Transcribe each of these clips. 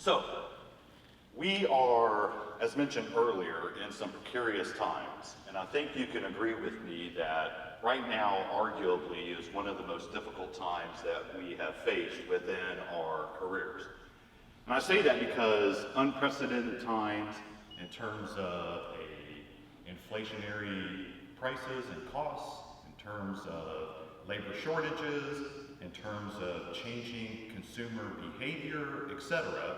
So, we are, as mentioned earlier, in some precarious times, and I think you can agree with me that right now, arguably, is one of the most difficult times that we have faced within our careers. And I say that because unprecedented times in terms of inflationary prices and costs, in terms of labor shortages, in terms of changing consumer behavior, etc.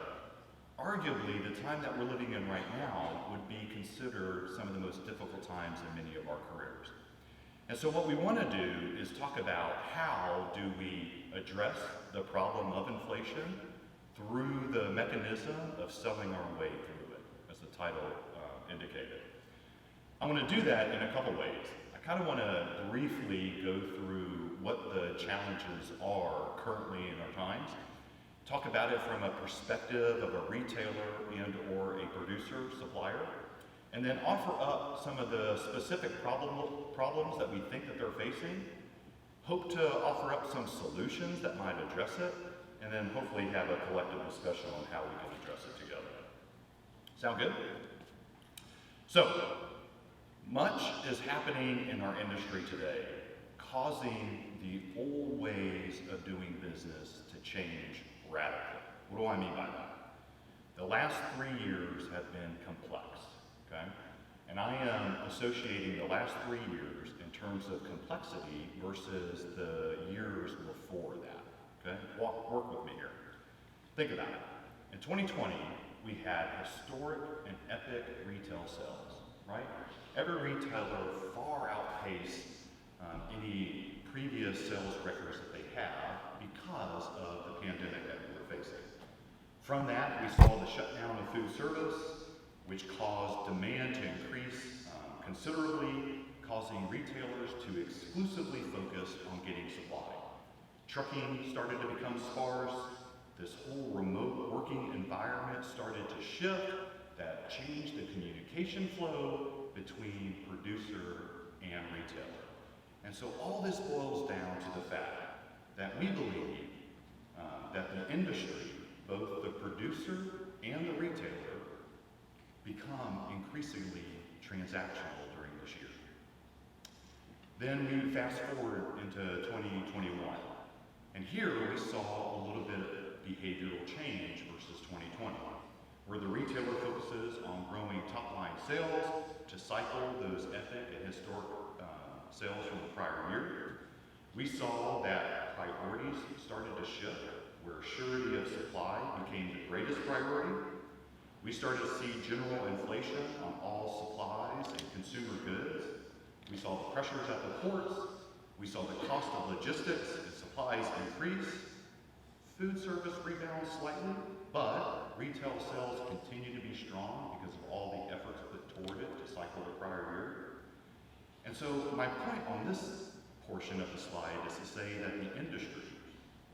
Arguably, the time that we're living in right now would be considered some of the most difficult times in many of our careers. And so what we want to do is talk about how do we address the problem of inflation through the mechanism of selling our way through it, as the title indicated. I want to do that in a couple ways. I kind of want to briefly go through what the challenges are currently in our times, talk about it from a perspective of a retailer and or a producer, supplier, and then offer up some of the specific problems that we think that they're facing, hope to offer up some solutions that might address it, and then hopefully have a collective discussion on how we can address it together. Sound good? So, much is happening in our industry today, causing the old ways of doing business to change radically. What do I mean by that? The last 3 years have been complex, okay? And I am associating the last 3 years in terms of complexity versus the years before that, okay? Work with me here. Think about it. In 2020, we had historic and epic retail sales, right? Every retailer far outpaced any previous sales records that they have because of the pandemic that we were facing. From that, we saw the shutdown of food service, which caused demand to increase considerably, causing retailers to exclusively focus on getting supply. Trucking started to become sparse. This whole remote working environment started to shift. That changed the communication flow between producer and retailer. And so all this boils down to the fact that we believe that the industry, both the producer and the retailer, become increasingly transactional during this year. Then we fast forward into 2021. And here we saw a little bit of behavioral change versus 2020, where the retailer focuses on growing top-line sales to cycle those epic and historic sales from the prior year. We saw that priorities started to shift, where surety of supply became the greatest priority. We started to see general inflation on all supplies and consumer goods. We saw the pressures at the ports. We saw the cost of logistics and supplies increase. Food service rebounds slightly, but retail sales continue to be strong because of all the efforts put toward it to cycle the prior year. And so my point on this portion of the slide is to say that the industry,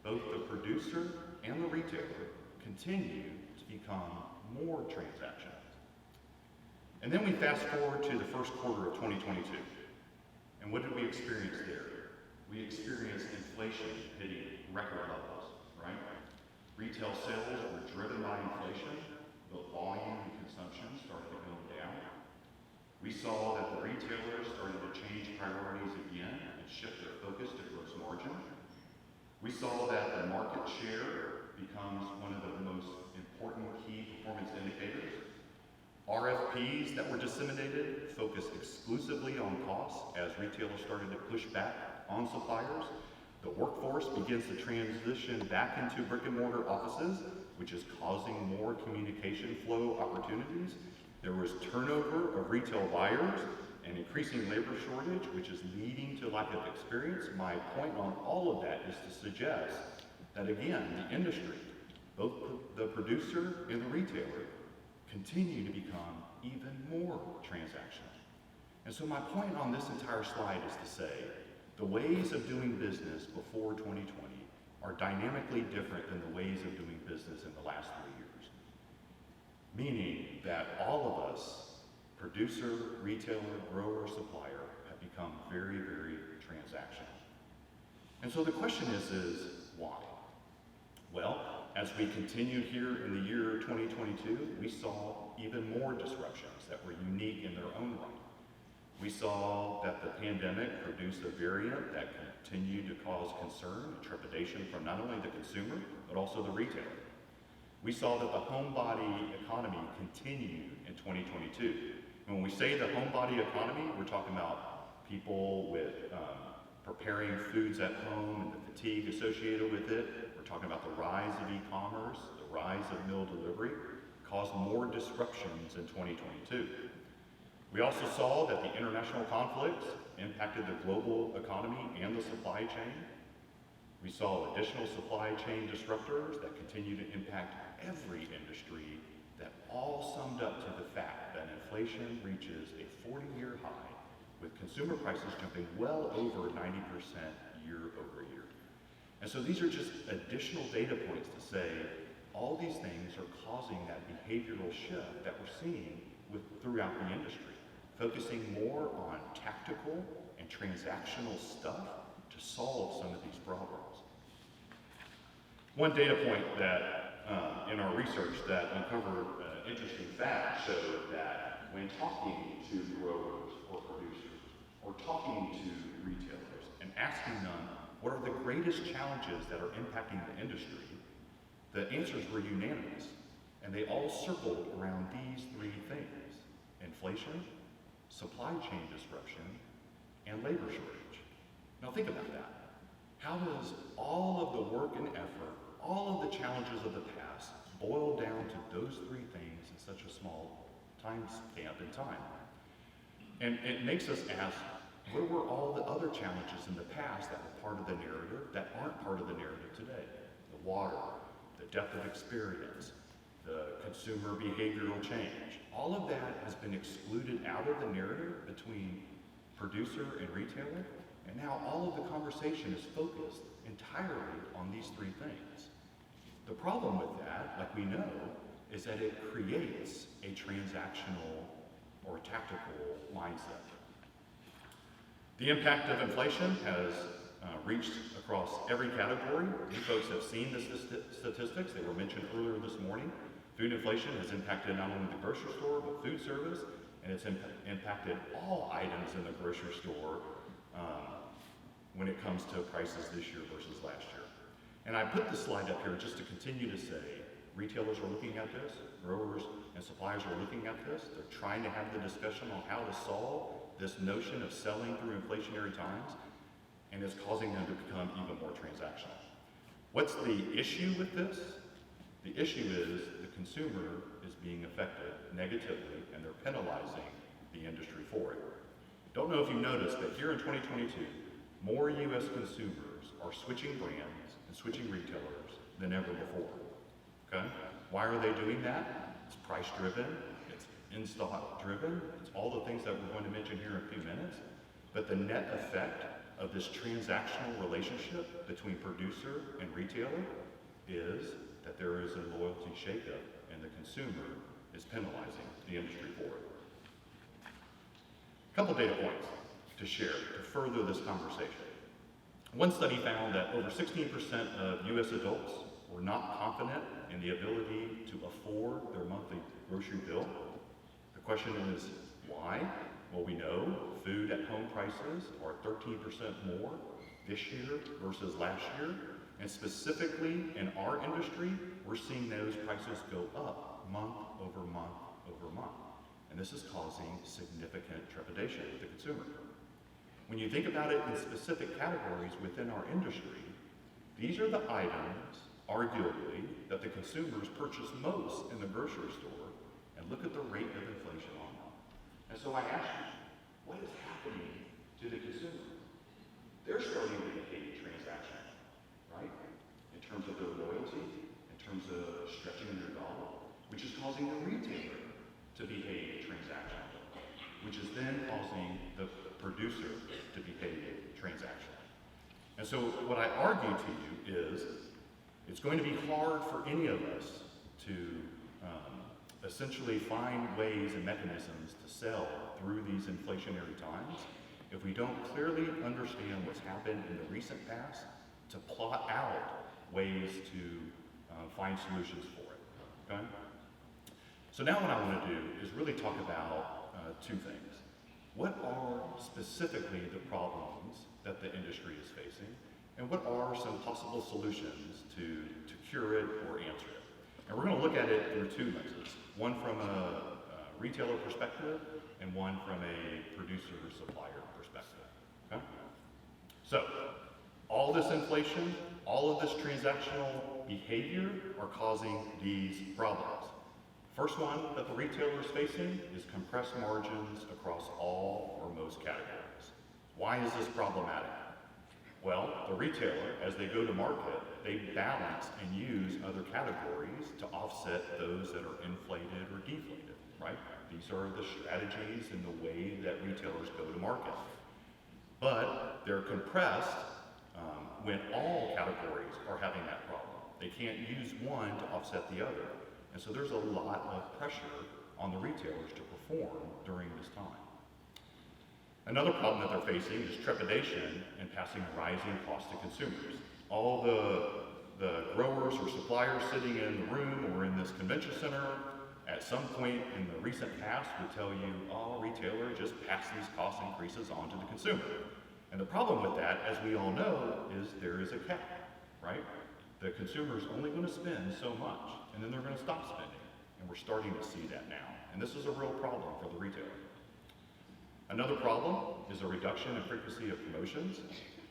both the producer and the retailer, continue to become more transactional. And then we fast forward to the first quarter of 2022. And what did we experience there? We experienced inflation hitting record levels, right? Retail sales were driven by inflation, but volume and consumption started to go down. We saw that the retailers started to change priorities again and shift their focus to gross margin. We saw that the market share becomes one of the most important key performance indicators. RFPs that were disseminated focused exclusively on costs as retailers started to push back on suppliers. The workforce begins to transition back into brick and mortar offices, which is causing more communication flow opportunities. There was turnover of retail buyers and increasing labor shortage, which is leading to lack of experience. My point on all of that is to suggest that, again, the industry, both the producer and the retailer, continue to become even more transactional. And so my point on this entire slide is to say, the ways of doing business before 2020 are dynamically different than the ways of doing business in the last 3 years. Meaning that all of us, producer, retailer, grower, supplier, have become very, very transactional. And so the question is why? Well, as we continued here in the year 2022, we saw even more disruptions that were unique in their own right. We saw that the pandemic produced a variant that continued to cause concern and trepidation from not only the consumer, but also the retailer. We saw that the homebody economy continued in 2022. And when we say the homebody economy, we're talking about people with preparing foods at home and the fatigue associated with it. We're talking about the rise of e-commerce, the rise of meal delivery, caused more disruptions in 2022. We also saw that the international conflicts impacted the global economy and the supply chain. We saw additional supply chain disruptors that continue to impact every industry, that all summed up to the fact that inflation reaches a 40-year high, with consumer prices jumping well over 90% year over year. And so these are just additional data points to say all these things are causing that behavioral shift that we're seeing throughout the industry, focusing more on tactical and transactional stuff to solve some of these problems. One data point that in our research that uncovered interesting facts showed that when talking to growers or producers or talking to retailers and asking them what are the greatest challenges that are impacting the industry, the answers were unanimous, and they all circled around these three things: inflation, supply chain disruption, and labor shortage. Now think about that. How does all of the work and effort, all of the challenges of the past boil down to those three things in such a small time stamp in time? And it makes us ask, where were all the other challenges in the past that were part of the narrative that aren't part of the narrative today? The water, the depth of experience, the consumer behavioral change. All of that has been excluded out of the narrative between producer and retailer, and now all of the conversation is focused entirely on these three things. The problem with that, like we know, is that it creates a transactional or tactical mindset. The impact of inflation has reached across every category. You folks have seen the statistics. They were mentioned earlier this morning. Food inflation has impacted not only the grocery store, but food service, and it's impacted all items in the grocery store when it comes to prices this year versus last year. And I put this slide up here just to continue to say, retailers are looking at this, growers and suppliers are looking at this. They're trying to have the discussion on how to solve this notion of selling through inflationary times, and it's causing them to become even more transactional. What's the issue with this? The issue is the consumer is being affected negatively, and they're penalizing the industry for it. Don't know if you noticed, but here in 2022, more U.S. consumers are switching brands and switching retailers than ever before. Okay? Why are they doing that? It's price driven, it's in-stock driven, it's all the things that we're going to mention here in a few minutes. But the net effect of this transactional relationship between producer and retailer is that there is a loyalty shakeup, and the consumer is penalizing the industry for it. A couple data points to share to further this conversation. One study found that over 16% of U.S. adults were not confident in the ability to afford their monthly grocery bill. The question is, why? Well, we know food at home prices are 13% more this year versus last year. And specifically in our industry, we're seeing those prices go up month over month over month. And this is causing significant trepidation with the consumer. When you think about it in specific categories within our industry, these are the items, arguably, that the consumers purchase most in the grocery store, and look at the rate of inflation on them. And so I ask you, what is happening to the consumer? They're starting to behave transactional, right? In terms of their loyalty, in terms of stretching their dollar, which is causing the retailer to behave transactional, which is then causing the producer to behave transactionally. And so what I argue to you is, it's going to be hard for any of us to essentially find ways and mechanisms to sell through these inflationary times if we don't clearly understand what's happened in the recent past, to plot out ways to find solutions for it, okay? So now what I want to do is really talk about two things. What are specifically the problems that the industry is facing, and what are some possible solutions to cure it or answer it? And we're going to look at it through two lenses, one from a retailer perspective and one from a producer-supplier perspective, okay? So, all this inflation, all of this transactional behavior are causing these problems. First one that the retailer is facing is compressed margins across all or most categories. Why is this problematic? Well, the retailer, as they go to market, they balance and use other categories to offset those that are inflated or deflated, right? These are the strategies and the way that retailers go to market. But they're compressed when all categories are having that problem. They can't use one to offset the other. And so there's a lot of pressure on the retailers to perform during this time. Another problem that they're facing is trepidation in passing rising costs to consumers. All the growers or suppliers sitting in the room or in this convention center at some point in the recent past would tell you, oh, retailer, just pass these cost increases on to the consumer. And the problem with that, as we all know, is there is a cap, right? The consumer's only going to spend so much, and then they're going to stop spending. And we're starting to see that now. And this is a real problem for the retailer. Another problem is a reduction in frequency of promotions.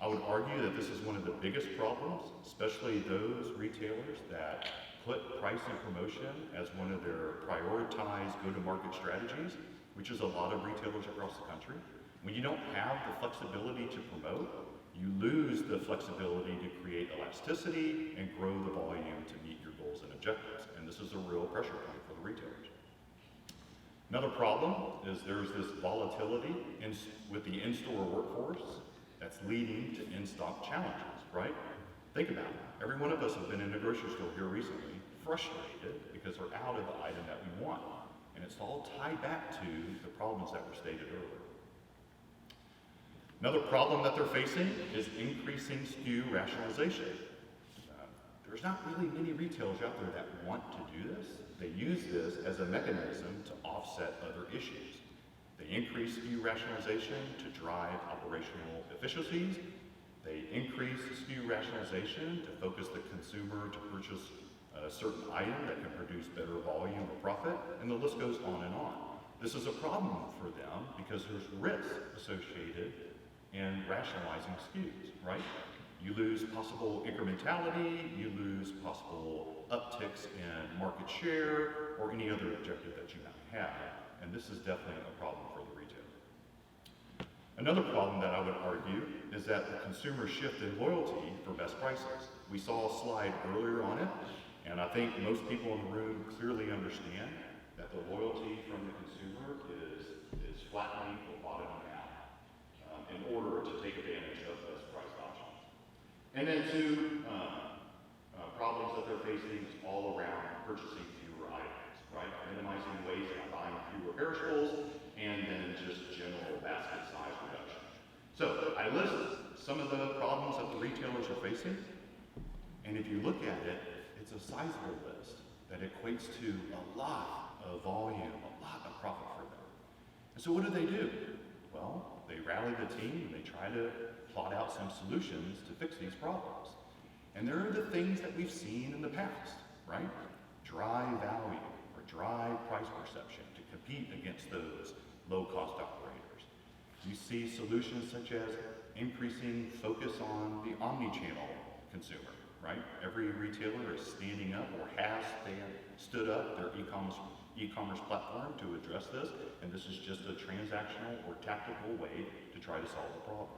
I would argue that this is one of the biggest problems, especially those retailers that put price and promotion as one of their prioritized go-to-market strategies, which is a lot of retailers across the country. When you don't have the flexibility to promote, you lose the flexibility to create elasticity and grow the volume to meet your goals and objectives. And this is a real pressure point for the retailers. Another problem is there's this volatility with the in-store workforce that's leading to in-stock challenges, right? Think about it. Every one of us have been in a grocery store here recently, frustrated because we're out of the item that we want. And it's all tied back to the problems that were stated earlier. Another problem that they're facing is increasing SKU rationalization. There's not really many retailers out there that want to do this. They use this as a mechanism to offset other issues. They increase SKU rationalization to drive operational efficiencies. They increase SKU rationalization to focus the consumer to purchase a certain item that can produce better volume or profit, and the list goes on and on. This is a problem for them because there's risk associated in rationalizing SKUs, right? You lose possible incrementality, you lose possible upticks in market share, or any other objective that you might have, and this is definitely a problem for the retailer. Another problem that I would argue is that the consumer shift in loyalty for best prices. We saw a slide earlier on it, and I think most people in the room clearly understand that the loyalty from the consumer is flattening or bottoming out in order to take advantage of best price options. And then two problems that they're facing is all around purchasing fewer items, right? Minimizing waste by buying fewer perishables, and then just general basket size reduction. So I listed some of the problems that the retailers are facing, and if you look at it, it's a sizable list that equates to a lot of volume, a lot of profit for them. And so what do? Well, they rally the team and they try to plot out some solutions to fix these problems. And there are the things that we've seen in the past, right? Dry value or dry price perception to compete against those low-cost operators. You see solutions such as increasing focus on the omni-channel consumer, right? Every retailer is standing up or has stood up their e-commerce platform to address this, and this is just a transactional or tactical way to try to solve the problem.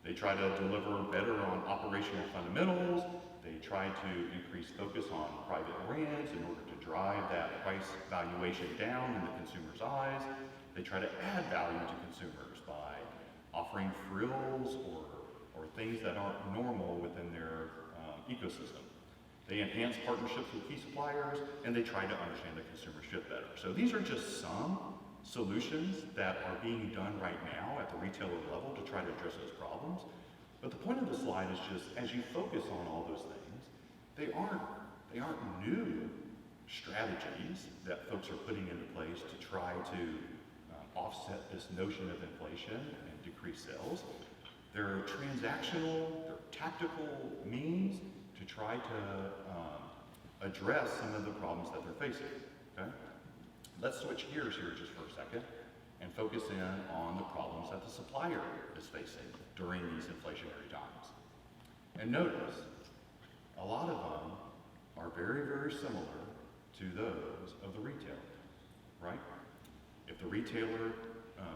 They try to deliver better on operational fundamentals. They try to increase focus on private brands in order to drive that price valuation down in the consumer's eyes. They try to add value to consumers by offering frills or things that aren't normal within their ecosystem. They enhance partnerships with key suppliers, and they try to understand the consumer shift better. So these are just some solutions that are being done right now at the retailer level to try to address those problems. But the point of the slide is just, as you focus on all those things, they aren't They aren't new strategies that folks are putting into place to try to offset this notion of inflation and decrease sales. They're transactional, they're tactical means to try to address some of the problems that they're facing. Okay? Let's switch gears here just for a second and focus in on the problems that the supplier is facing during these inflationary times. And notice, a lot of them are very, very similar to those of the retailer, right? If the retailer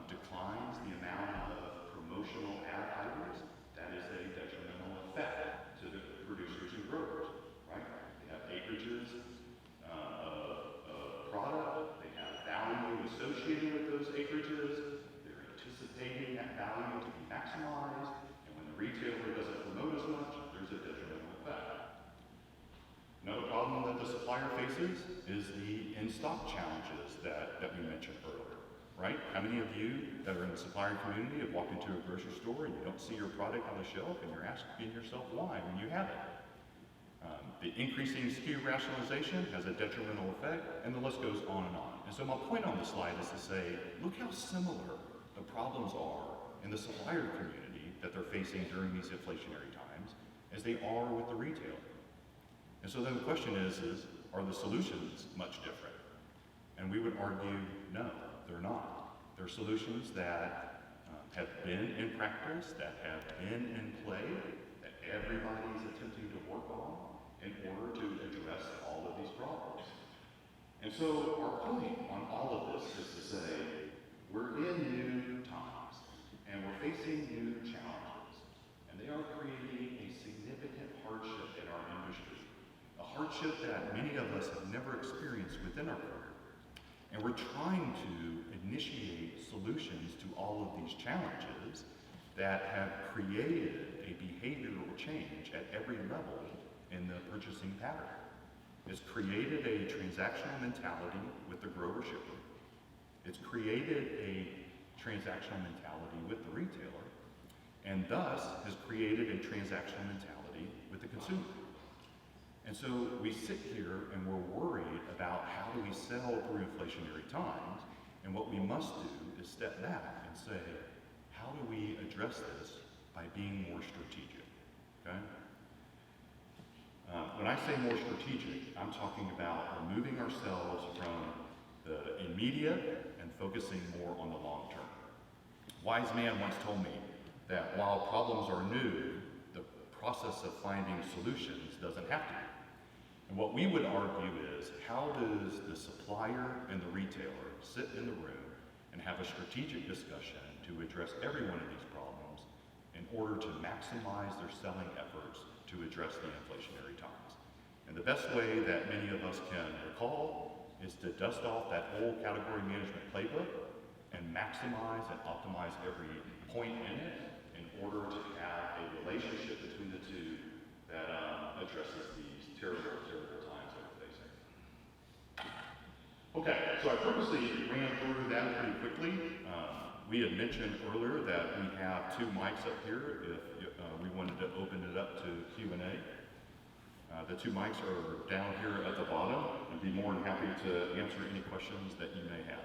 declines the amount of promotional ad items, that is a detrimental effect to the producers and growers, right? They have acreages of product, they have value associated with those acreages, they're anticipating that value to be maximized, and when the retailer doesn't promote as much, there's a detrimental effect. Another problem that the supplier faces is the in-stock challenges that we mentioned earlier, right? How many of you that are in the supplier community have walked into a grocery store and you don't see your product on the shelf and you're asking yourself why when you have it? The increasing SKU rationalization has a detrimental effect, and the list goes on and on. And so my point on the slide is to say, look how similar the problems are in the supplier community that they're facing during these inflationary times as they are with the retailer. And so then the question is are the solutions much different? And we would argue, no, they're not. They're solutions that have been in practice, that have been in play, that everybody's attempting to work on in order to address all of these problems. And so our point on all of this is to say, we're in new times, and we're facing new challenges, and they are creating a significant hardship in our industry, a hardship that many of us have never experienced within our career. And we're trying to initiate solutions to all of these challenges that have created a behavioral change at every level in the purchasing pattern. It's created a transactional mentality with the grower shipper. It's created a transactional mentality with the retailer, and thus has created a transactional mentality with the consumer. And so we sit here and we're worried about how do we sell through inflationary times, and what we must do is step back and say, how do we address this by being more strategic, okay? When I say more strategic, I'm talking about removing ourselves from the immediate and focusing more on the long term. A wise man once told me that while problems are new, the process of finding solutions doesn't have to be. And what we would argue is, how does the supplier and the retailer sit in the room and have a strategic discussion to address every one of these problems in order to maximize their selling efforts to address the inflationary times? And the best way that many of us can recall is to dust off that old category management playbook and maximize and optimize every point in it in order to have a relationship between the two that addresses these terrible, terrible times that we're facing. Okay, so I purposely ran through that pretty quickly. We had mentioned earlier that we have two mics up here if we wanted to open it up to Q&A. The two mics are down here at the bottom. I'd be more than happy to answer any questions that you may have.